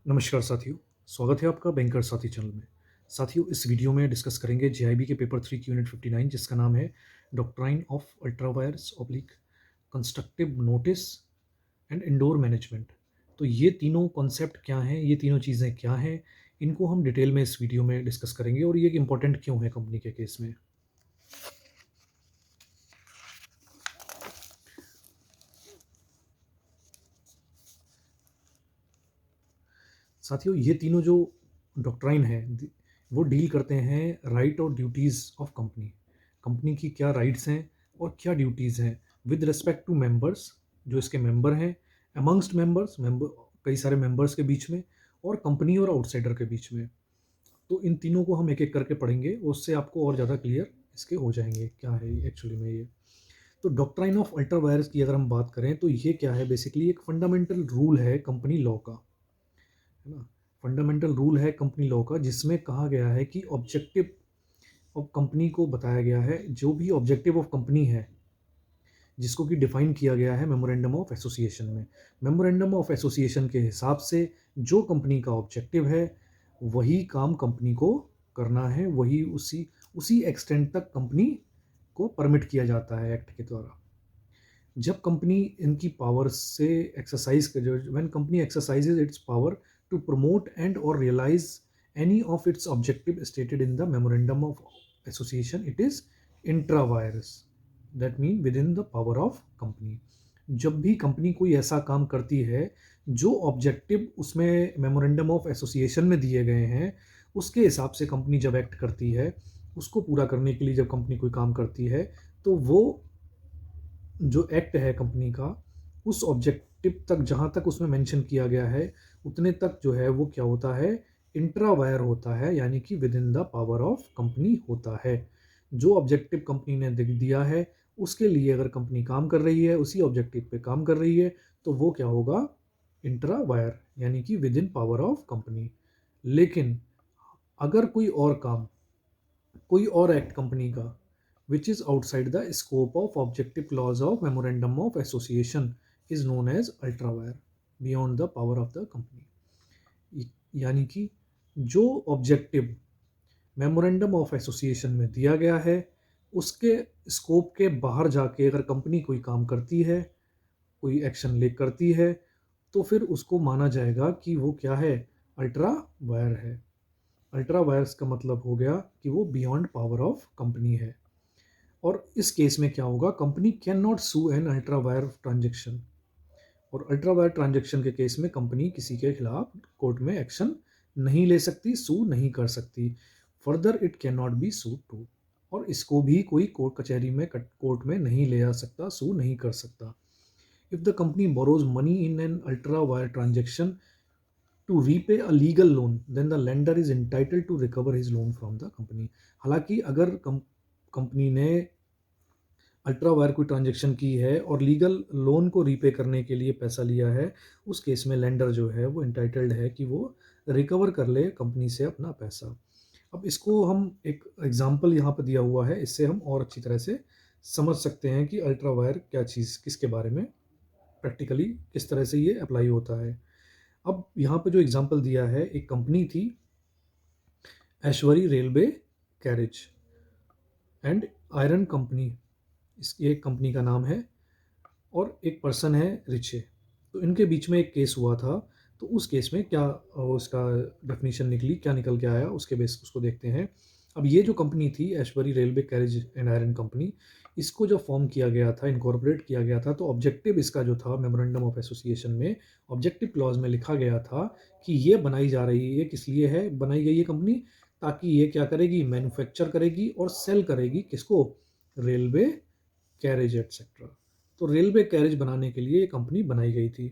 नमस्कार साथियों, स्वागत है आपका बैंकर साथी चैनल में। साथियों, इस वीडियो में डिस्कस करेंगे जेआईबी के पेपर 3 की यूनिट 59 जिसका नाम है doctrine of ultra vires oblique constructive notice and indoor management. तो ये तीनों कॉन्सेप्ट क्या हैं, ये तीनों चीज़ें क्या हैं, इनको हम डिटेल में इस वीडियो में डिस्कस करेंगे और ये एक इम्पॉर्टेंट क्यों है कंपनी के केस में। साथियों, ये तीनों जो डॉक्ट्राइन है वो डील करते हैं राइट और ड्यूटीज़ ऑफ कंपनी। कंपनी की क्या राइट्स हैं और क्या ड्यूटीज़ हैं विद रिस्पेक्ट टू मेंबर्स, जो इसके मेंबर हैं, अमंगस्ट मेंबर्स, कई सारे मेंबर्स के बीच में, और कंपनी और आउटसाइडर के बीच में। तो इन तीनों को हम एक एक करके पढ़ेंगे, उससे आपको और ज़्यादा क्लियर इसके हो जाएंगे क्या है एक्चुअली में ये। तो डॉक्ट्राइन ऑफ अल्ट्रा वायर्स की अगर हम बात करें तो ये क्या है, बेसिकली एक फंडामेंटल रूल है कंपनी लॉ का, है ना। फंडामेंटल रूल है कंपनी लॉ का जिसमें कहा गया है कि ऑब्जेक्टिव ऑफ कंपनी को बताया गया है, जो भी ऑब्जेक्टिव ऑफ कंपनी है जिसको कि डिफाइन किया गया है मेमोरेंडम ऑफ एसोसिएशन में। मेमोरेंडम ऑफ एसोसिएशन के हिसाब से जो कंपनी का ऑब्जेक्टिव है वही काम कंपनी को करना है, वही उसी उसी एक्सटेंट तक कंपनी को परमिट किया जाता है एक्ट के द्वारा। जब कंपनी इनकी पावर से एक्सरसाइज कर जो when company exercises its power to promote and और realise any of its objective stated in the memorandum of association, it is intra vires, that mean within the power of company. जब भी company कोई ऐसा काम करती है जो objective उसमें मेमोरेंडम ऑफ एसोसिएशन में दिए गए हैं, उसके हिसाब से कंपनी जब एक्ट करती है, उसको पूरा करने के लिए जब कंपनी कोई काम करती है, तो वो जो एक्ट है कंपनी का उस ऑब्जेक्टिव तक जहाँ तक उसमें मेंशन किया गया है उतने तक जो है वो क्या होता है, इंट्रा वायर होता है, यानी कि with in the power of company होता है। जो ऑब्जेक्टिव कंपनी ने दिया है उसके लिए अगर कंपनी काम कर रही है, उसी ऑब्जेक्टिव पे काम कर रही है, तो वो क्या होगा, इंट्रा वायर, यानी कि with in power of company. लेकिन अगर कोई और काम, कोई और एक्ट कंपनी का which is outside the scope of objective clause of memorandum of association is known as ultra wire beyond the power of the company। यानी कि जो ऑब्जेक्टिव मेमोरेंडम ऑफ एसोसिएशन में दिया गया है उसके स्कोप के बाहर जाके अगर कंपनी कोई काम करती है, कोई एक्शन ले करती है, तो फिर उसको माना जाएगा कि वो क्या है, अल्ट्रा वायर है। अल्ट्रा वायर्स का मतलब हो गया कि वो बियॉन्ड पावर ऑफ कंपनी है। और इस केस में क्या होगा, company can not sue an ultra vires transaction, और अल्ट्रा वायर ट्रांजेक्शन के केस में कंपनी किसी के खिलाफ कोर्ट में एक्शन नहीं ले सकती, सू नहीं कर सकती। Further it can not be sued to, और इसको भी कोई कोर्ट कचहरी में कोर्ट में नहीं ले आ सकता, सू नहीं कर सकता। If the company borrows money in an ultra vires transaction to repay a legal loan then the lender is entitled to recover his loan from the company. हालांकि अगर कंपनी ने अल्ट्रा वायर कोई ट्रांजेक्शन की है और legal loan को repay करने के लिए पैसा लिया है, उस केस में लेंडर जो है वो इंटाइटल्ड है कि वो रिकवर कर ले कंपनी से अपना पैसा। अब इसको हम एक एग्जांपल यहाँ पर दिया हुआ है, इससे हम और अच्छी तरह से समझ सकते हैं कि अल्ट्रा वायर क्या चीज़, किसके बारे में प्रैक्टिकली किस तरह से ये अप्लाई होता है। अब यहाँ पे जो एग्जांपल दिया है, एक कंपनी थी Ashbury railway carriage and iron company, इसकी एक कंपनी का नाम है, और एक पर्सन है रिचे। तो इनके बीच में एक केस हुआ था, तो उस केस में क्या उसका डेफिनेशन निकली, क्या निकल के आया, उसके बेस उसको देखते हैं। अब ये जो कंपनी थी Ashbury railway carriage and iron company, इसको जो फॉर्म किया गया था, इनकॉर्पोरेट किया गया था, तो ऑब्जेक्टिव इसका जो था मेमोरेंडम ऑफ एसोसिएशन में ऑब्जेक्टिव क्लॉज में लिखा गया था कि ये बनाई जा रही है, किस लिए है बनाई गई ये कंपनी, ताकि ये क्या करेगी, मैन्युफैक्चर करेगी और सेल करेगी किसको, रेलवे कैरेज एटसेट्रा। तो रेलवे कैरेज बनाने के लिए ये कंपनी बनाई गई थी,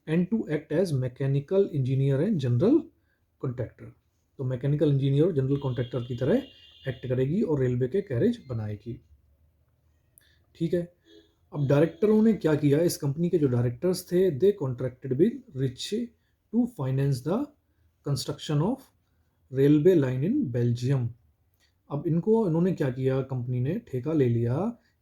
and to act as mechanical engineer and general contractor. तो मैकेनिकल इंजीनियर और जनरल कॉन्ट्रैक्टर की तरह एक्ट करेगी और रेलवे के कैरेज बनाएगी। ठीक है। अब डायरेक्टरों ने क्या किया, इस कंपनी के जो डायरेक्टर्स थे, they contracted with Riche to finance the construction of railway line in Belgium. अब इन्होंने क्या किया, कंपनी ने ठेका ले लिया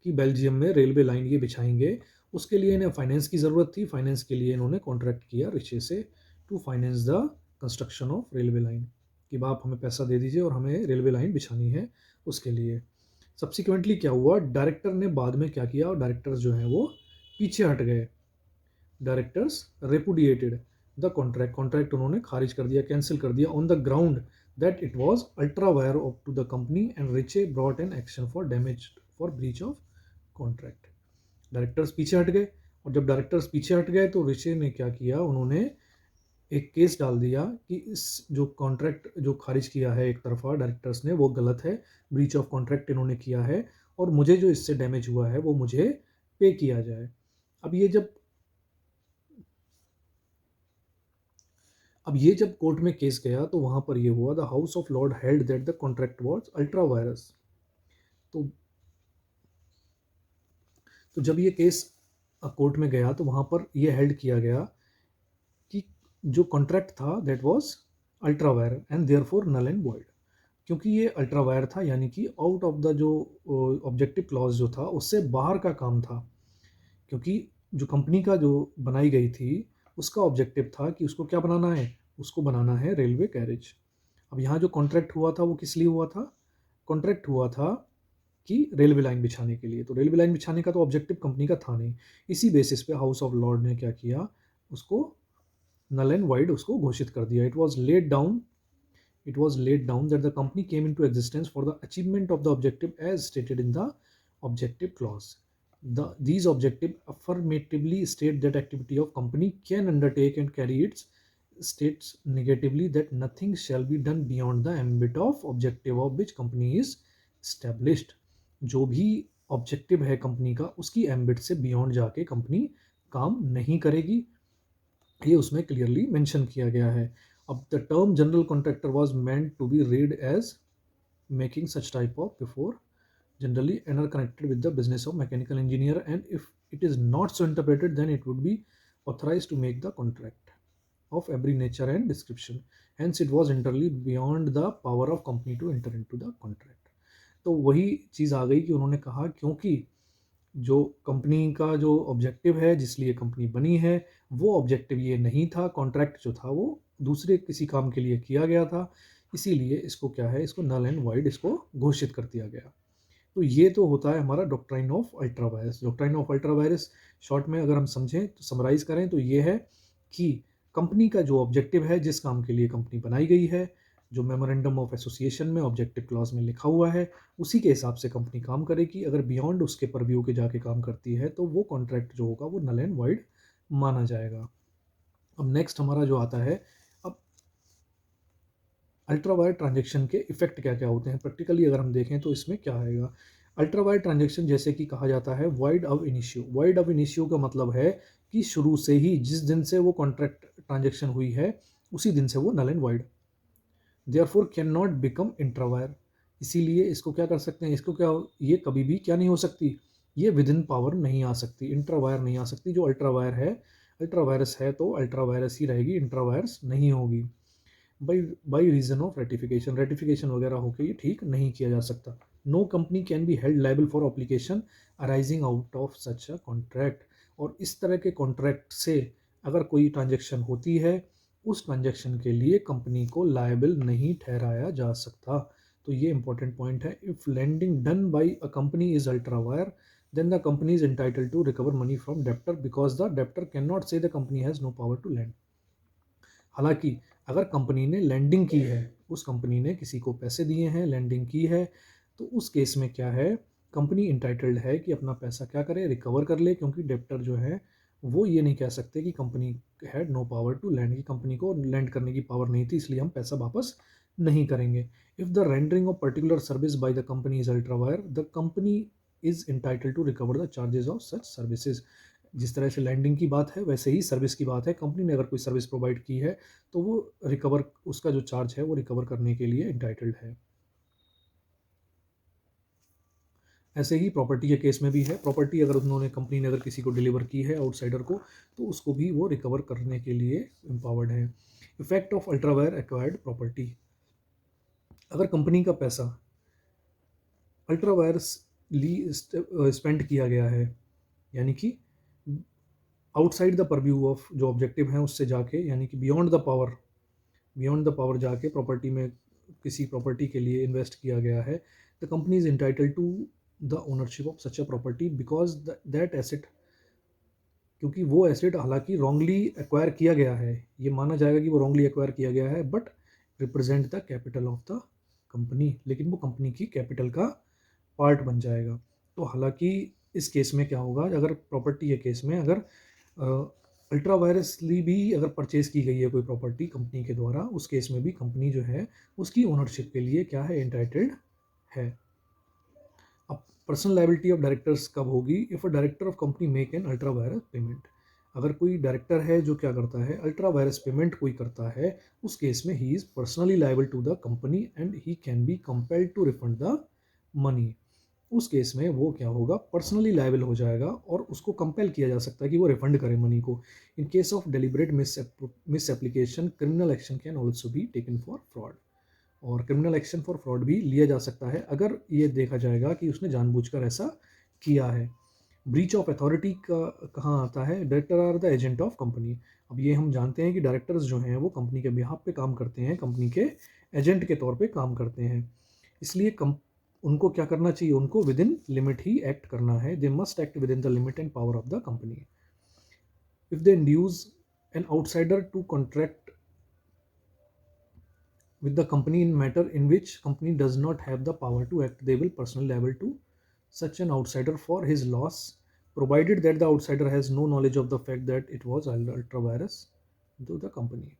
कि बेल्जियम में रेलवे लाइन ये बिछाएंगे, उसके लिए इन्हें फाइनेंस की ज़रूरत थी। फाइनेंस के लिए इन्होंने कॉन्ट्रैक्ट किया रिचे से to finance the construction of railway line, कि आप हमें पैसा दे दीजिए और हमें रेलवे लाइन बिछानी है उसके लिए। सब्सिक्वेंटली क्या हुआ, डायरेक्टर ने बाद में क्या किया, और डायरेक्टर्स जो हैं वो पीछे हट गए। Directors repudiated the contract, contract उन्होंने खारिज कर दिया, कैंसिल कर दिया, on the ground that it was ultra vires to the company and Riche brought an action for damage for breach of contract. Directors पीछे हट गए, और जब डायरेक्टर्स पीछे हट गए तो रिचे ने क्या किया, उन्होंने एक केस डाल दिया कि इस जो कॉन्ट्रैक्ट जो खारिज किया है एक तरफा डायरेक्टर्स ने, वो गलत है, ब्रीच ऑफ कॉन्ट्रैक्ट इन्होंने किया है, और मुझे जो इससे डैमेज हुआ है वो मुझे पे किया जाए। अब ये जब कोर्ट में केस गया तो वहां पर ये हुआ, the house of Lord held that the contract was ultra vires. तो जब ये केस कोर्ट में गया तो वहां पर ये हेल्ड किया गया कि जो कॉन्ट्रैक्ट था that was ultra vires and therefore null and void, क्योंकि ये अल्ट्रा वायर था, यानी कि आउट ऑफ द जो ऑब्जेक्टिव क्लॉज जो था उससे बाहर का काम था, क्योंकि जो कंपनी का जो बनाई गई थी उसका ऑब्जेक्टिव था कि उसको क्या बनाना है, उसको बनाना है रेलवे कैरेज। अब यहाँ जो कॉन्ट्रैक्ट हुआ था वो किस लिए हुआ था, कॉन्ट्रैक्ट हुआ था कि रेलवे लाइन बिछाने के लिए, तो रेलवे लाइन बिछाने का तो ऑब्जेक्टिव कंपनी का था नहीं। इसी बेसिस पे हाउस ऑफ लॉर्ड ने क्या किया, उसको नल एंड वाइड उसको घोषित कर दिया। It was laid down that the company came into existence for the achievement of the objective as stated in the objective clause. These objectives affirmatively state that activity of company can undertake and carry its states negatively that nothing shall be done beyond the ambit of objective of which company is established. जो भी objective है company का उसकी ambit से beyond जाके company काम नहीं करेगी, ये उसमें क्लियरली मेंशन किया गया है। अब the term general contractor was meant to be read as making such type of before generally interconnected with the business of mechanical engineer, and if it is not so interpreted then it would be authorized to make the contract of every nature and description, hence it was entirely beyond the power of company to enter into the contract। तो वही चीज़ आ गई कि उन्होंने कहा क्योंकि जो company का जो ऑब्जेक्टिव है जिस लिए कंपनी बनी है वो ऑब्जेक्टिव ये नहीं था, कॉन्ट्रैक्ट जो था वो दूसरे किसी काम के लिए किया गया था, इसीलिए इसको क्या है, इसको नल एंड वाइड इसको घोषित कर दिया गया। तो ये तो होता है हमारा doctrine of ultra vires. Doctrine of ultra vires short में अगर हम समझें तो समराइज करें तो ये है कि कंपनी का जो ऑब्जेक्टिव है, जिस काम के लिए कंपनी बनाई गई है, जो मेमोरेंडम ऑफ एसोसिएशन में ऑब्जेक्टिव क्लॉज में लिखा हुआ है उसी के हिसाब से कंपनी काम करेगी। अगर बियॉन्ड उसके परव्यू के जाके काम करती है तो वो कॉन्ट्रैक्ट जो होगा वो नल एंड वाइड माना जाएगा। अब नेक्स्ट हमारा जो आता है, अब अल्ट्रा वायर ट्रांजेक्शन के इफेक्ट क्या क्या होते हैं प्रैक्टिकली अगर हम देखें तो इसमें क्या आएगा। अल्ट्रा वायर ट्रांजेक्शन जैसे कि कहा जाता है वाइड अब इनिशियो। वाइड अब इनिशियो का मतलब है कि शुरू से ही जिस दिन से वो कॉन्ट्रैक्ट ट्रांजेक्शन हुई है उसी दिन से वो null and void, therefore can not become intra vires. इसीलिए इसको क्या कर सकते हैं, इसको क्या, ये कभी भी क्या नहीं हो सकती, ये विद इन पावर नहीं आ सकती, इंट्रावायर नहीं आ सकती। जो अल्ट्रावायर है, अल्ट्रावायरस है तो अल्ट्रावायरस ही रहेगी, इंट्रावायरस नहीं होगी। By reason of ratification, ratification वगैरह होकर ये ठीक नहीं किया जा सकता। No company can be held liable for obligation arising out of such a contract. और इस तरह के कॉन्ट्रैक्ट से अगर कोई ट्रांजेक्शन होती है उस ट्रांजेक्शन के लिए कंपनी को लायबल नहीं ठहराया जा सकता। तो ये इंपॉर्टेंट पॉइंट है। If lending done by a company is ultra wire then the company is entitled to recover money from debtor because the debtor cannot say the company has no power to lend। हालांकि अगर company ने landing की है, उस company ने किसी को पैसे दिए हैं, लैंडिंग की है, तो उस केस में क्या है, कंपनी इंटाइटल्ड है कि अपना पैसा क्या करे, रिकवर कर ले, क्योंकि डेप्टर जो है वो ये नहीं कह सकते कि company had no power to lend, की कंपनी को लैंड करने की पावर नहीं थी इसलिए हम पैसा वापस नहीं करेंगे। If the rendering of particular service by the company is ultra vires, the company is entitled to recover the charges of such services. जिस तरह से लैंडिंग की बात है वैसे ही सर्विस की बात है, कंपनी ने अगर कोई सर्विस प्रोवाइड की है तो वो रिकवर, उसका जो चार्ज है वो रिकवर करने के लिए इंटाइटल्ड है। ऐसे ही प्रॉपर्टी के केस में भी है, प्रॉपर्टी अगर उन्होंने, कंपनी ने अगर किसी को डिलीवर की है आउटसाइडर को, तो उसको भी वो रिकवर करने के लिए एम्पावर्ड है। Effect of ultra vires acquired property, अगर कंपनी का पैसा अल्ट्रावायर स्पेंड किया गया है, यानी कि आउटसाइड द परव्यू ऑफ जो ऑब्जेक्टिव है उससे जाके, यानी कि beyond the power beyond the power जाके प्रॉपर्टी में किसी प्रॉपर्टी के लिए इन्वेस्ट किया गया है, the company is entitled to the ownership of such a property because that asset, क्योंकि वो एसेट हालांकि रॉन्गली एक्वायर किया गया है, ये माना जाएगा कि वो रॉन्गली एक्वायर किया गया है, but represent the capital of the company, लेकिन वो कंपनी की कैपिटल का पार्ट बन जाएगा। तो हालांकि इस केस में क्या होगा, अगर प्रॉपर्टी के केस में अगर अल्ट्रा वायरसली भी अगर परचेज की गई है कोई प्रॉपर्टी कंपनी के द्वारा, उस केस में भी कंपनी जो है उसकी ओनरशिप के लिए क्या है, एंटाइटल्ड है। अब पर्सनल लायबिलिटी ऑफ डायरेक्टर्स कब होगी, if a director of company make an ultra vires payment, अगर कोई डायरेक्टर है जो क्या करता है, अल्ट्रा वायरस पेमेंट कोई करता है, उस केस में he is personally liable to the company and he can be compelled to refund the money. उस केस में वो क्या होगा, पर्सनली लायबल हो जाएगा और उसको कंपेल किया जा सकता है कि वो रिफंड करे मनी को। In case of deliberate miss application criminal action can also be taken for fraud, और क्रिमिनल एक्शन फॉर फ्रॉड भी लिया जा सकता है अगर ये देखा जाएगा कि उसने जानबूझकर ऐसा किया है। ब्रीच ऑफ अथॉरिटी का कहाँ आता है, director are the agent of company. अब ये हम जानते हैं कि डायरेक्टर्स जो हैं वो कंपनी के बिहाफ पे काम करते हैं, कंपनी के एजेंट के तौर पे काम करते हैं, इसलिए उनको क्या करना चाहिए, उनको विद इन लिमिट ही एक्ट करना है, they must act within the limit and power of the company. If they induce an outsider to contract with the company in matter in which company does not have the power to act, they will personally liable to such an outsider for his loss, provided that the outsider has no knowledge of the fact that it was ultra virus to the company।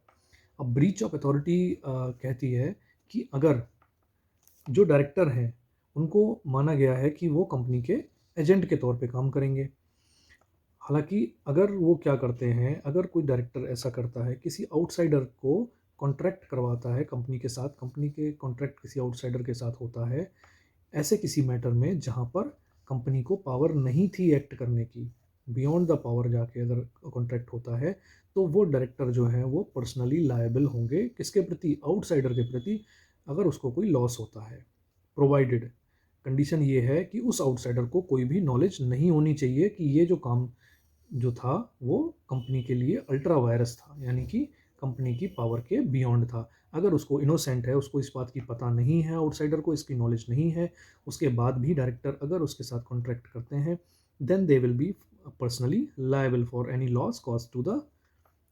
अब breach of authority कहती है कि अगर जो director हैं उनको माना गया है कि वो कंपनी के एजेंट के तौर पे काम करेंगे, हालांकि अगर वो क्या करते हैं, अगर कोई डायरेक्टर ऐसा करता है, किसी आउटसाइडर को कॉन्ट्रैक्ट करवाता है कंपनी के साथ, कंपनी के कॉन्ट्रैक्ट किसी आउटसाइडर के साथ होता है, ऐसे किसी मैटर में जहाँ पर कंपनी को पावर नहीं थी एक्ट करने की, बियॉन्ड द पावर जाके अगर कॉन्ट्रैक्ट होता है, तो वो डायरेक्टर जो है वो पर्सनली लायबल होंगे, किसके प्रति, आउटसाइडर के प्रति, अगर उसको कोई लॉस होता है। प्रोवाइडेड, कंडीशन ये है कि उस आउटसाइडर को कोई भी नॉलेज नहीं होनी चाहिए कि ये जो काम जो था वो कंपनी के लिए अल्ट्रा वायरस था, यानी कि कंपनी की पावर के बियॉन्ड था। अगर उसको इनोसेंट है, उसको इस बात की पता नहीं है, आउटसाइडर को इसकी नॉलेज नहीं है, उसके बाद भी डायरेक्टर अगर उसके साथ कॉन्ट्रैक्ट करते हैं, then they will be personally liable for any loss cause to the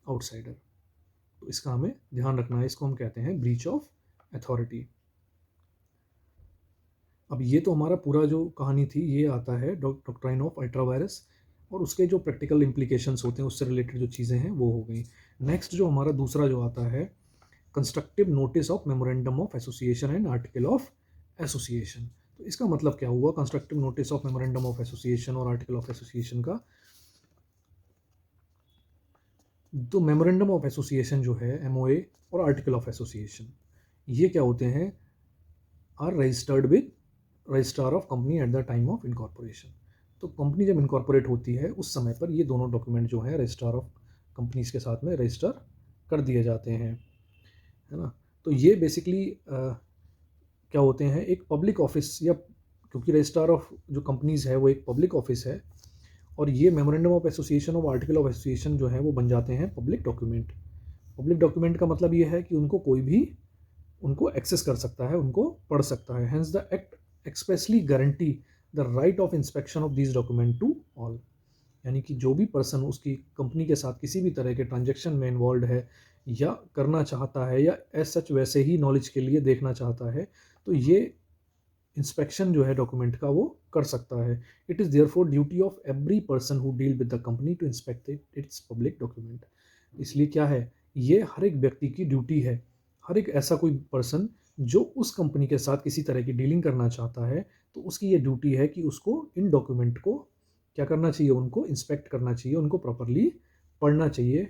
outsider. तो इसका हमें ध्यान रखना है, इसको हम कहते हैं ब्रीच ऑफ अथॉरिटी। अब ये तो हमारा पूरा जो कहानी थी ये आता है डॉक्ट्राइन ऑफ अल्ट्रा वायरस, और उसके जो प्रैक्टिकल इम्प्लीकेशंस होते हैं उससे रिलेटेड जो चीज़ें हैं वो हो गई। नेक्स्ट जो हमारा दूसरा जो आता है, constructive notice of memorandum of association and article of association. तो इसका मतलब क्या हुआ, constructive notice of memorandum of association और आर्टिकल ऑफ एसोसिएशन का। तो मेमोरेंडम ऑफ एसोसिएशन जो है, एमओए, और आर्टिकल ऑफ एसोसिएशन, ये क्या होते हैं, are registered with registrar of company at the time of incorporation. तो कंपनी जब इनकॉर्पोरेट होती है उस समय पर ये दोनों डॉक्यूमेंट जो है रजिस्ट्रार ऑफ कंपनीज के साथ में रजिस्टर कर दिए जाते हैं, है ना। तो ये बेसिकली क्या होते हैं, एक पब्लिक ऑफिस, या क्योंकि रजिस्ट्रार ऑफ जो कंपनीज है वो एक पब्लिक ऑफिस है, और ये मेमोरेंडम ऑफ एसोसिएशन और आर्टिकल ऑफ एसोसिएशन जो है वो बन जाते हैं पब्लिक डॉक्यूमेंट। पब्लिक डॉक्यूमेंट का मतलब ये है कि उनको कोई भी उनको एक्सेस कर सकता है, उनको पढ़ सकता है। Hence the act expressly guarantee the right of inspection of this document to all, यानी कि जो भी पर्सन उसकी कंपनी के साथ किसी भी तरह के ट्रांजैक्शन में इन्वॉल्व है या करना चाहता है या एज सच वैसे ही नॉलेज के लिए देखना चाहता है, तो ये इंस्पेक्शन जो है डॉक्यूमेंट का वो कर सकता है। It is therefore duty of every person who deal with the company to inspect its public document. इसलिए क्या है, ये हर एक व्यक्ति की ड्यूटी है, हर एक ऐसा कोई पर्सन जो उस कंपनी के साथ किसी तरह की डीलिंग करना चाहता है, तो उसकी ये ड्यूटी है कि उसको इन डॉक्यूमेंट को क्या करना चाहिए, उनको इंस्पेक्ट करना चाहिए, उनको प्रॉपरली पढ़ना चाहिए,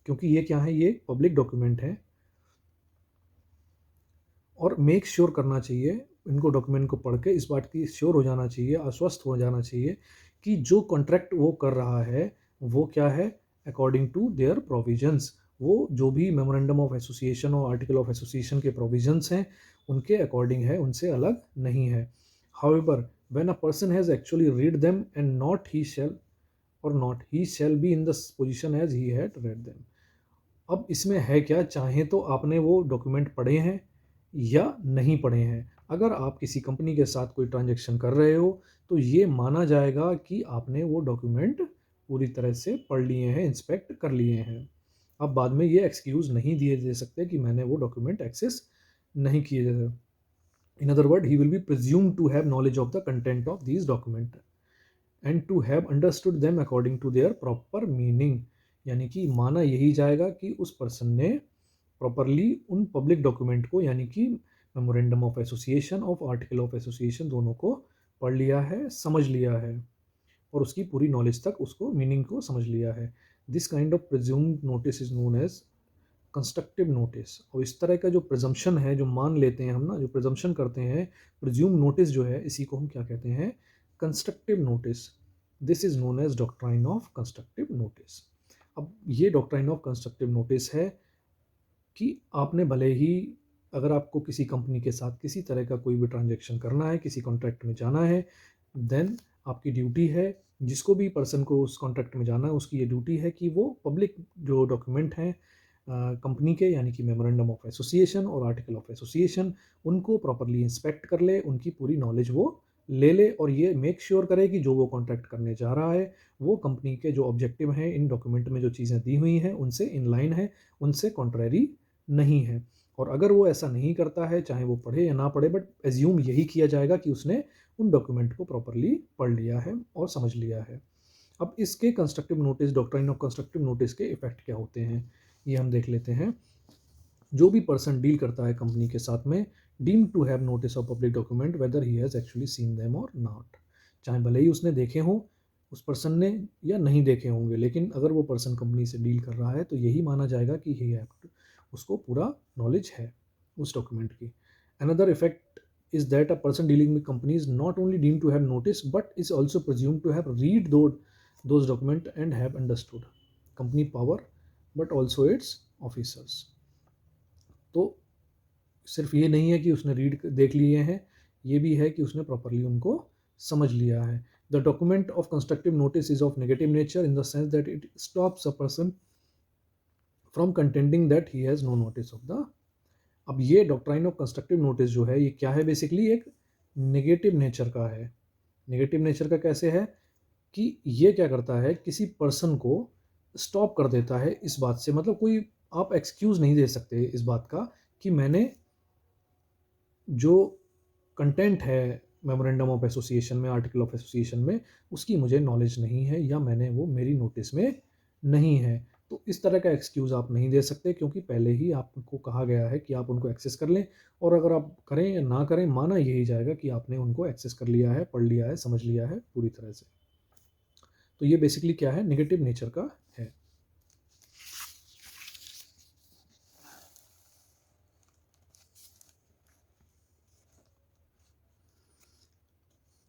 क्योंकि ये क्या है, ये पब्लिक डॉक्यूमेंट है। और मेक श्योर करना चाहिए, इनको डॉक्यूमेंट को पढ़ के इस बात की श्योर हो जाना चाहिए, आश्वस्त हो जाना चाहिए कि जो कॉन्ट्रैक्ट वो कर रहा है वो क्या है, अकॉर्डिंग टू देयर प्रोविजंस, वो जो भी मेमोरेंडम ऑफ एसोसिएशन और आर्टिकल ऑफ एसोसिएशन के प्रोविजंस हैं उनके अकॉर्डिंग है, उनसे अलग नहीं है। However when a person has actually read them and not he shall be in the position as he had read them. अब इसमें है क्या, चाहे तो आपने वो डॉक्यूमेंट पढ़े हैं या नहीं पढ़े हैं, अगर आप किसी कंपनी के साथ कोई ट्रांजैक्शन कर रहे हो तो ये माना जाएगा कि आपने वो डॉक्यूमेंट पूरी तरह से पढ़ लिए हैं, इंस्पेक्ट कर लिए हैं। अब बाद में ये एक्सक्यूज़ नहीं दिए जा सकते कि मैंने वो डॉक्यूमेंट एक्सेस नहीं किए थे। In other word, he will be presumed to have knowledge of the content of these document and to have understood them according to their proper meaning. यानी कि माना यही जाएगा कि उस पर्सन ने प्रॉपरली उन पब्लिक डॉक्यूमेंट को, यानी कि memorandum of association of article of association, दोनों को पढ़ लिया है, समझ लिया है और उसकी पूरी नॉलेज तक उसको मीनिंग को समझ लिया है। This kind of presumed notice is known as constructive notice. और इस तरह का जो प्रिजम्पशन है, जो मान लेते हैं हम ना, जो प्रिजम्पशन करते हैं, प्रिज्यूम नोटिस जो है, इसी को हम क्या कहते हैं, constructive notice. This is known as doctrine of constructive notice. अब ये डॉक्ट्राइन ऑफ कंस्ट्रक्टिव नोटिस है कि आपने भले ही, अगर आपको किसी कंपनी के साथ किसी तरह का कोई भी ट्रांजैक्शन करना है, किसी कॉन्ट्रैक्ट में जाना है, देन आपकी ड्यूटी है, जिसको भी पर्सन को उस कॉन्ट्रैक्ट में जाना है उसकी ये ड्यूटी है कि वो पब्लिक जो डॉक्यूमेंट हैं कंपनी के, यानी कि मेमोरेंडम ऑफ एसोसिएशन और आर्टिकल ऑफ एसोसिएशन, उनको प्रॉपरली इंस्पेक्ट कर ले, उनकी पूरी नॉलेज वो ले ले और ये मेक श्योर करे कि जो वो कॉन्ट्रैक्ट करने जा रहा है वो कंपनी के जो ऑब्जेक्टिव हैं, इन डॉक्यूमेंट में जो चीज़ें दी हुई हैं उनसे इन लाइन है, उनसे कॉन्ट्रैरी नहीं है। और अगर वो ऐसा नहीं करता है, चाहे वो पढ़े या ना पढ़े, बट एज्यूम यही किया जाएगा कि उसने उन डॉक्यूमेंट को प्रॉपरली पढ़ लिया है और समझ लिया है। अब इसके constructive notice, doctrine of constructive notice के इफेक्ट क्या होते हैं, ये हम देख लेते हैं। जो भी पर्सन डील करता है कंपनी के साथ में, deem to have notice of public document whether he has actually seen them और नॉट। चाहे भले ही उसने देखे हों उस पर्सन ने या नहीं देखे होंगे, लेकिन अगर वो पर्सन कंपनी से डील कर रहा है तो यही माना जाएगा कि ही हैव, उसको पूरा नॉलेज है उस डॉक्यूमेंट की। Another effect is that a person dealing with company is not only deemed to have notice but is also presumed to have read those document and have understood company power but also its officers। तो सिर्फ ये नहीं है कि उसने read देख लिए हैं, ये भी है कि उसने प्रॉपरली उनको समझ लिया है। The document of constructive notice is of negative nature in the sense that it stops a person from contending that he has no notice of the. अब ये डॉक्ट्राइन ऑफ कंस्ट्रक्टिव नोटिस जो है, ये क्या है, बेसिकली एक negative nature का है। नेगेटिव नेचर का कैसे है कि ये क्या करता है, किसी पर्सन को स्टॉप कर देता है इस बात से, मतलब कोई आप एक्सक्यूज़ नहीं दे सकते इस बात का कि मैंने जो कंटेंट है मेमोरेंडम ऑफ एसोसिएशन में, आर्टिकल ऑफ एसोसिएशन में, उसकी मुझे नॉलेज नहीं है या मैंने वो मेरी नोटिस में नहीं है। तो इस तरह का एक्सक्यूज़ आप नहीं दे सकते क्योंकि पहले ही आपको कहा गया है कि आप उनको एक्सेस कर लें, और अगर आप करें या ना करें, माना यही जाएगा कि आपने उनको एक्सेस कर लिया है, पढ़ लिया है, समझ लिया है पूरी तरह से। तो ये बेसिकली क्या है, नेगेटिव नेचर का है।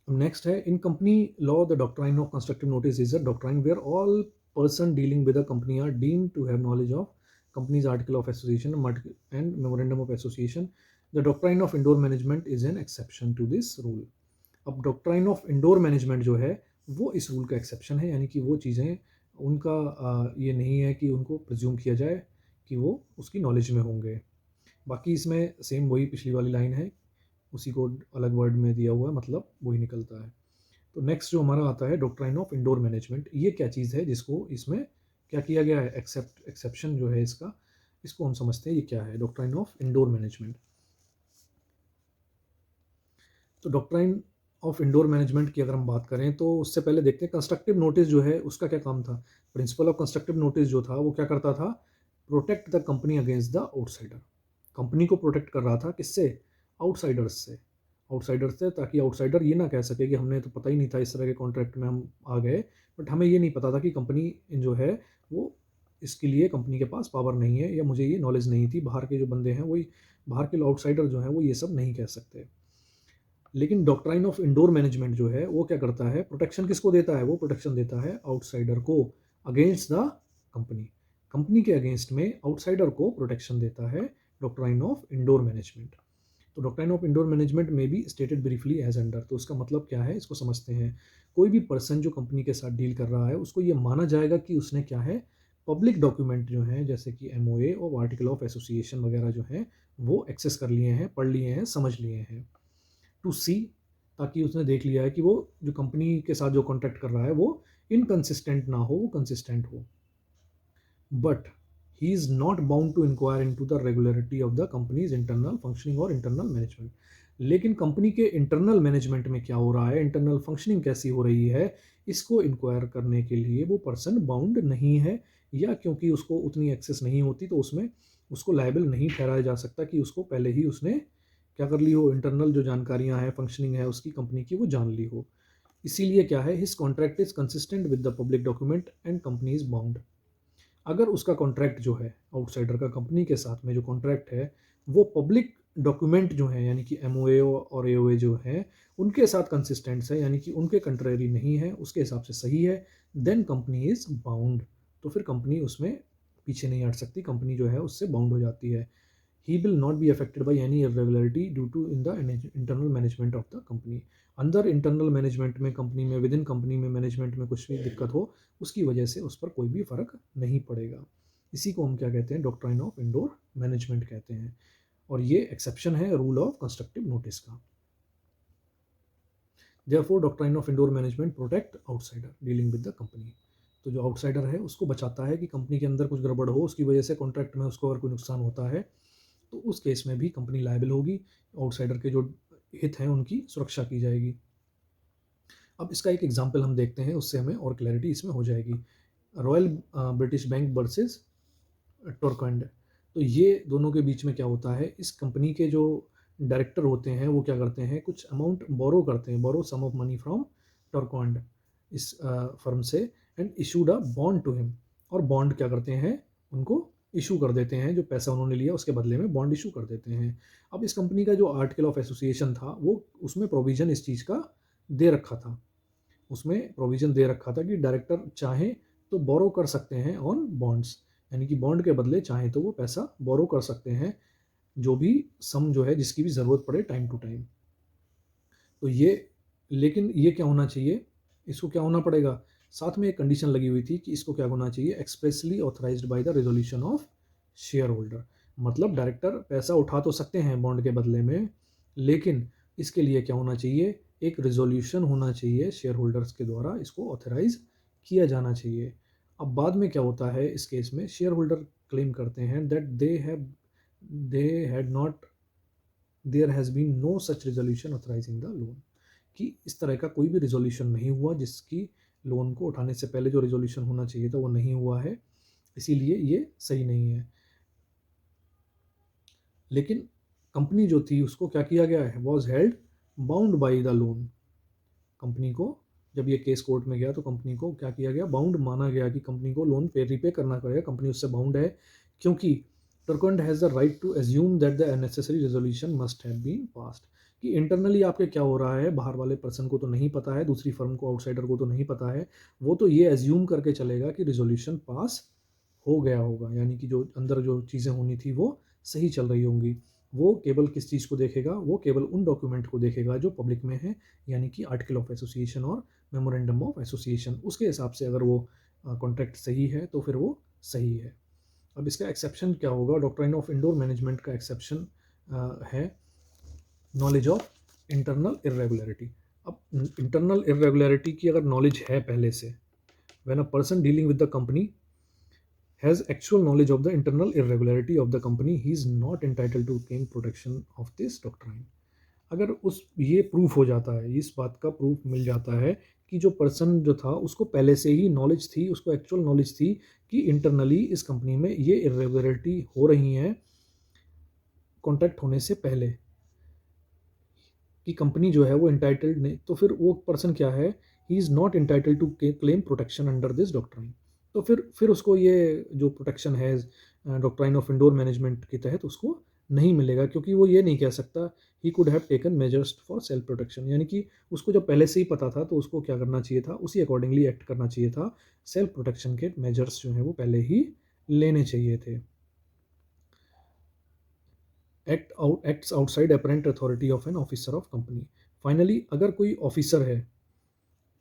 नेक्स्ट है, in company law the doctrine of constructive notice is a doctrine where all person dealing with a company are deemed to have knowledge of company's article of association and memorandum of association. The doctrine of indoor management is an exception to this rule. अब doctrine of indoor management जो है वो इस rule का exception है, यानी कि वो चीज़ें उनका ये नहीं है कि उनको प्रिज्यूम किया जाए कि वो उसकी नॉलेज में होंगे। बाकी इसमें सेम वही पिछली वाली लाइन है, उसी को अलग वर्ड में दिया हुआ है, मतलब वही निकलता है। तो नेक्स्ट जो हमारा आता है डॉक्ट्राइन ऑफ इंडोर मैनेजमेंट, ये क्या चीज़ है जिसको इसमें क्या किया गया है, एक्सेप्शन जो है इसका, इसको हम समझते हैं ये क्या है, डॉक्ट्राइन ऑफ इंडोर मैनेजमेंट। तो डॉक्ट्राइन ऑफ इंडोर मैनेजमेंट की अगर हम बात करें तो उससे पहले देखते हैं कंस्ट्रक्टिव नोटिस जो है उसका क्या काम था। प्रिंसिपल ऑफ कंस्ट्रक्टिव नोटिस जो था वो क्या करता था, protect the company against the outsider. Company को प्रोटेक्ट कर रहा था, किससे, आउटसाइडर्स से, आउटसाइडर से, ताकि आउटसाइडर ये ना कह सके कि हमने तो पता ही नहीं था इस तरह के कॉन्ट्रैक्ट में हम आ गए, बट हमें ये नहीं पता था कि कंपनी जो है वो, इसके लिए कंपनी के पास पावर नहीं है या मुझे ये नॉलेज नहीं थी। बाहर के जो बंदे हैं वही, बाहर के आउटसाइडर जो हैं वो ये सब नहीं कह सकते। लेकिन डॉक्ट्राइन ऑफ इंडोर मैनेजमेंट जो है वो क्या करता है, प्रोटेक्शन किसको देता है, वो प्रोटेक्शन देता है आउटसाइडर को अगेंस्ट द कंपनी। कंपनी के अगेंस्ट में आउटसाइडर को प्रोटेक्शन देता है डॉक्ट्राइन ऑफ इंडोर मैनेजमेंट। तो डॉक्ट्राइन ऑफ इंडोर मैनेजमेंट में भी स्टेटेड ब्रीफली एज अंडर। तो इसका मतलब क्या है, इसको समझते हैं। कोई भी पर्सन जो कंपनी के साथ डील कर रहा है उसको ये माना जाएगा कि उसने क्या है, पब्लिक डॉक्यूमेंट जो हैं जैसे कि एमओए और आर्टिकल ऑफ एसोसिएशन वगैरह जो हैं वो एक्सेस कर लिए हैं, पढ़ लिए हैं, समझ लिए हैं टू सी, ताकि उसने देख लिया है कि वो जो कंपनी के साथ जो कॉन्ट्रैक्ट कर रहा है वो इनकंसिस्टेंट ना हो, वो कंसिस्टेंट हो। But he is not bound to inquire into the regularity of the company's internal functioning और इंटरनल मैनेजमेंट। लेकिन कंपनी के इंटरनल मैनेजमेंट में क्या हो रहा है, इंटरनल फंक्शनिंग कैसी हो रही है, इसको इंक्वायर करने के लिए वो पर्सन बाउंड नहीं है, या क्योंकि उसको उतनी एक्सेस नहीं होती तो उसमें उसको लायबल नहीं ठहराया जा सकता कि उसको पहले ही उसने क्या कर ली हो, इंटरनल जो जानकारियां हैं, फंक्शनिंग है उसकी कंपनी की, वो जान ली हो। इसीलिए क्या है, his contract is consistent with the public document and company is bound. अगर उसका कॉन्ट्रैक्ट जो है आउटसाइडर का कंपनी के साथ में जो कॉन्ट्रैक्ट है वो पब्लिक डॉक्यूमेंट जो है यानी कि एमओए और एओए जो है उनके साथ कंसिस्टेंट है, यानी कि उनके कंट्रेरी नहीं है, उसके हिसाब से सही है, देन कंपनी इज बाउंड। तो फिर कंपनी उसमें पीछे नहीं हट सकती, कंपनी जो है उससे बाउंड हो जाती है। he will not be affected by any irregularity due to in the internal management of the company। अंदर इंटरनल मैनेजमेंट में कंपनी में, विद इन कंपनी में मैनेजमेंट में कुछ भी दिक्कत हो उसकी वजह से उस पर कोई भी फर्क नहीं पड़ेगा। इसी को हम क्या कहते हैं, डॉक्ट्राइन ऑफ इंडोर मैनेजमेंट कहते हैं, और ये एक्सेप्शन है रूल ऑफ कंस्ट्रक्टिव नोटिस का। Therefore doctrine of indoor management protect outsider dealing with the company. तो जो आउटसाइडर है उसको बचाता है कि कंपनी के अंदर कुछ गड़बड़ हो, उसकी वजह से कॉन्ट्रैक्ट में उसको अगर कोई नुकसान होता है तो उस केस में भी कंपनी लायबल होगी, आउटसाइडर के जो हित हैं उनकी सुरक्षा की जाएगी। अब इसका एक एग्जांपल हम देखते हैं, उससे हमें और क्लैरिटी इसमें हो जाएगी। Royal British Bank versus Turquand. तो ये दोनों के बीच में क्या होता है, इस कंपनी के जो डायरेक्टर होते हैं वो क्या करते हैं, कुछ अमाउंट बोरो करते हैं, borrow sum of money from Turquand इस फर्म से, and issued a bond to him. और बॉन्ड क्या करते हैं, उनको इशू कर देते हैं, जो पैसा उन्होंने लिया उसके बदले में बॉन्ड इशू कर देते हैं। अब इस कंपनी का जो आर्टिकल ऑफ एसोसिएशन था वो उसमें प्रोविजन इस चीज़ का दे रखा था, उसमें प्रोविजन दे रखा था कि डायरेक्टर चाहे तो बोरो कर सकते हैं ऑन बॉन्ड्स, यानी कि बॉन्ड के बदले चाहे तो वो पैसा बोरो कर सकते हैं, जो भी सम जो है जिसकी भी ज़रूरत पड़े टाइम टू टाइम। तो ये, लेकिन ये क्या होना चाहिए, इसको क्या होना पड़ेगा, साथ में एक कंडीशन लगी हुई थी कि इसको क्या होना चाहिए, expressly authorised by the resolution of share holder. मतलब डायरेक्टर पैसा उठा तो सकते हैं बॉन्ड के बदले में, लेकिन इसके लिए क्या होना चाहिए, एक रेजोल्यूशन होना चाहिए शेयर होल्डर्स के द्वारा, इसको ऑथराइज किया जाना चाहिए। अब बाद में क्या होता है, इस केस में शेयर होल्डर क्लेम करते हैं that they had not, there has been no such resolution authorising the loan, कि इस तरह का कोई भी रेजोल्यूशन नहीं हुआ, जिसकी लोन को उठाने से पहले जो रेजोल्यूशन होना चाहिए था वो नहीं हुआ है, इसीलिए ये सही नहीं है। लेकिन कंपनी जो थी उसको क्या किया गया है, was held bound by the loan. Company को जब ये केस कोर्ट में गया तो कंपनी को क्या किया गया, बाउंड माना गया कि कंपनी को लोन पे रिपे करना पड़ेगा, कंपनी उससे बाउंड है, क्योंकि Turquand has the right to assume that the necessary resolution must have been passed. कि इंटरनली आपके क्या हो रहा है, बाहर वाले पर्सन को तो नहीं पता है, दूसरी फर्म को, आउटसाइडर को तो नहीं पता है, वो तो ये एज्यूम करके चलेगा कि रेजोल्यूशन पास हो गया होगा, यानी कि जो अंदर जो चीज़ें होनी थी वो सही चल रही होंगी। वो केवल किस चीज़ को देखेगा, वो केवल उन डॉक्यूमेंट को देखेगा जो पब्लिक में है, यानी कि आर्टिकल ऑफ एसोसिएशन और मेमोरेंडम ऑफ एसोसिएशन। उसके हिसाब से अगर वो कॉन्ट्रैक्ट सही है तो फिर वो सही है। अब इसका एक्सेप्शन क्या होगा, डॉक्ट्राइन ऑफ इंडोर मैनेजमेंट का एक्सेप्शन है नॉलेज ऑफ इंटरनल इरेगुलरिटी। अब इंटरनल इरेगुलरिटी की अगर नॉलेज है पहले से, when a person dealing with the company has actual knowledge of the internal irregularity of the company, he is not entitled to claim protection of this doctrine। अगर उस ये proof हो जाता है, इस बात का प्रूफ मिल जाता है कि जो पर्सन जो था उसको पहले से ही नॉलेज थी, उसको एक्चुअल नॉलेज थी कि इंटरनली इस कंपनी में ये इरेगुलरिटी हो रही हैं कॉन्ट्रैक्ट होने से पहले, कि कंपनी जो है वो इंटाइटल्ड नहीं, तो फिर वो पर्सन क्या है, he is not entitled to claim protection under this doctrine. तो फिर उसको ये जो प्रोटेक्शन है डॉक्ट्राइन ऑफ इंडोर मैनेजमेंट के तहत उसको नहीं मिलेगा, क्योंकि वो ये नहीं कह सकता he could have taken measures for self protection, यानी कि उसको जब पहले से ही पता था तो उसको क्या करना चाहिए था, उसी अकॉर्डिंगली एक्ट करना चाहिए था, सेल्फ प्रोटेक्शन के मेजर्स जो हैं वो पहले ही लेने चाहिए थे। Acts outside apparent authority of an officer of company. Finally, अगर कोई ऑफिसर है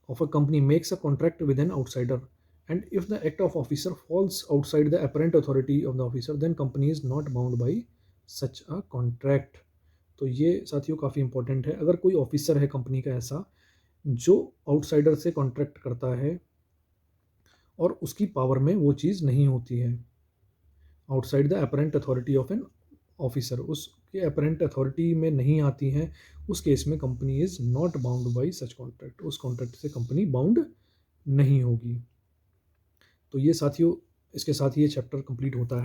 of a company makes a contract with an outsider and if the act of officer falls outside the apparent authority of the officer then company is not bound by such a contract. तो ये साथियों काफ़ी important है। अगर कोई officer है company का ऐसा जो आउटसाइडर से कॉन्ट्रैक्ट करता है और उसकी पावर में वो चीज़ नहीं होती है, outside the apparent authority of an officer, उसके अपरेंट अथॉरिटी में नहीं आती हैं, उस केस में company is not bound by such contract, उस कॉन्ट्रैक्ट से कंपनी बाउंड नहीं होगी। तो ये साथियों, इसके साथ ही ये चैप्टर कंप्लीट होता है।